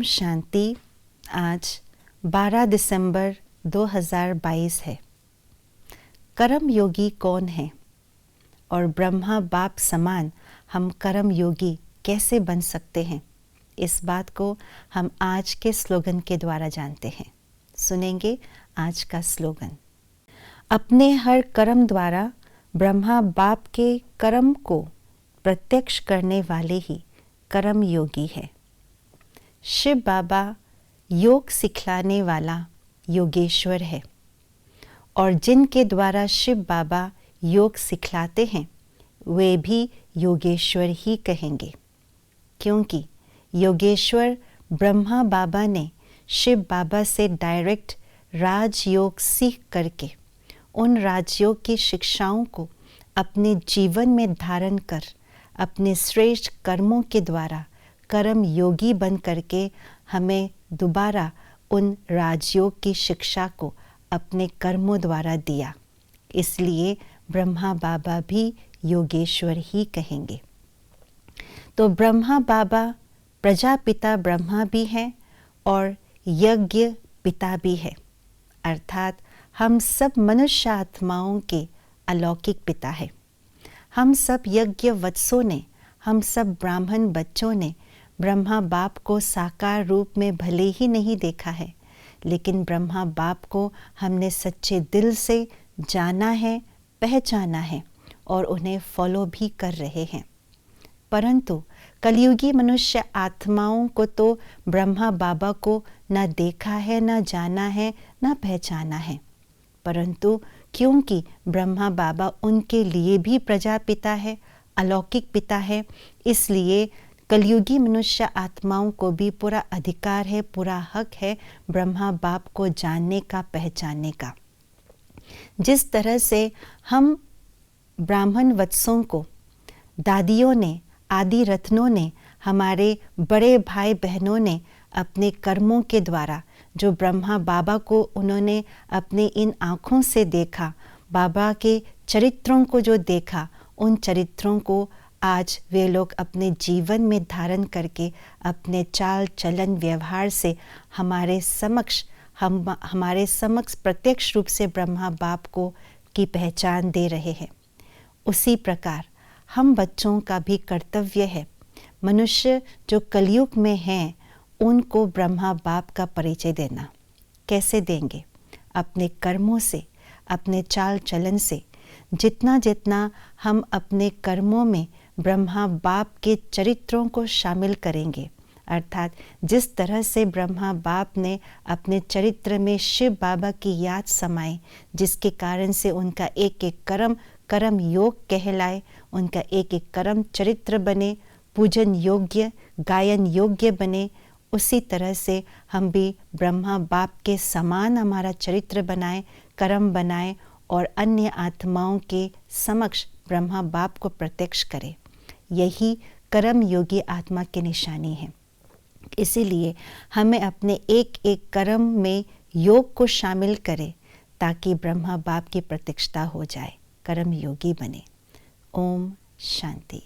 शांति। आज 12 दिसंबर 2022 है। कर्म योगी कौन है और ब्रह्मा बाप समान हम कर्म योगी कैसे बन सकते हैं, इस बात को हम आज के स्लोगन के द्वारा जानते हैं। सुनेंगे आज का स्लोगन। अपने हर कर्म द्वारा ब्रह्मा बाप के कर्म को प्रत्यक्ष करने वाले ही कर्म योगी है। शिव बाबा योग सिखलाने वाला योगेश्वर है और जिनके द्वारा शिव बाबा योग सिखलाते हैं वे भी योगेश्वर ही कहेंगे, क्योंकि योगेश्वर ब्रह्मा बाबा ने शिव बाबा से डायरेक्ट राजयोग सीख करके उन राजयोग की शिक्षाओं को अपने जीवन में धारण कर अपने श्रेष्ठ कर्मों के द्वारा कर्म योगी बन करके हमें दोबारा उन राजयोग की शिक्षा को अपने कर्मों द्वारा दिया। इसलिए ब्रह्मा बाबा भी योगेश्वर ही कहेंगे। तो ब्रह्मा बाबा प्रजापिता ब्रह्मा भी हैं और यज्ञ पिता भी है, अर्थात हम सब मनुष्य आत्माओं के अलौकिक पिता है। हम सब यज्ञ वत्सों ने, हम सब ब्राह्मण बच्चों ने ब्रह्मा बाप को साकार रूप में भले ही नहीं देखा है, लेकिन ब्रह्मा बाप को हमने सच्चे दिल से जाना है, पहचाना है और उन्हें फॉलो भी कर रहे हैं। परंतु कलयुगी मनुष्य आत्माओं को तो ब्रह्मा बाबा को न देखा है, न जाना है, न पहचाना है। परंतु क्योंकि ब्रह्मा बाबा उनके लिए भी प्रजापिता है, अलौकिक पिता है, इसलिए कलयुगी मनुष्य आत्माओं को भी पूरा अधिकार है, पूरा हक है ब्रह्मा बाप को जानने का, पहचानने का। जिस तरह से हम ब्राह्मण वत्सों को दादियों ने, आदि रत्नों ने, हमारे बड़े भाई बहनों ने अपने कर्मों के द्वारा जो ब्रह्मा बाबा को उन्होंने अपने इन आँखों से देखा, बाबा के चरित्रों को जो देखा, उन चरित्रों को आज वे लोग अपने जीवन में धारण करके अपने चाल चलन व्यवहार से हमारे समक्ष प्रत्यक्ष रूप से ब्रह्मा बाप को की पहचान दे रहे हैं। उसी प्रकार हम बच्चों का भी कर्तव्य है, मनुष्य जो कलयुग में हैं उनको ब्रह्मा बाप का परिचय देना। कैसे देंगे? अपने कर्मों से, अपने चाल चलन से। जितना जितना हम अपने कर्मों में ब्रह्मा बाप के चरित्रों को शामिल करेंगे, अर्थात जिस तरह से ब्रह्मा बाप ने अपने चरित्र में शिव बाबा की याद समाई, जिसके कारण से उनका एक एक कर्म योग कहलाए, उनका एक एक कर्म चरित्र बने, पूजन योग्य, गायन योग्य बने, उसी तरह से हम भी ब्रह्मा बाप के समान हमारा चरित्र बनाएं, कर्म बनाएं और अन्य आत्माओं के समक्ष ब्रह्मा बाप को प्रत्यक्ष करें। यही कर्म योगी आत्मा की निशानी है। इसीलिए हमें अपने एक एक कर्म में योग को शामिल करें ताकि ब्रह्मा बाप की प्रत्यक्षता हो जाए, कर्म योगी बने। ओम शांति।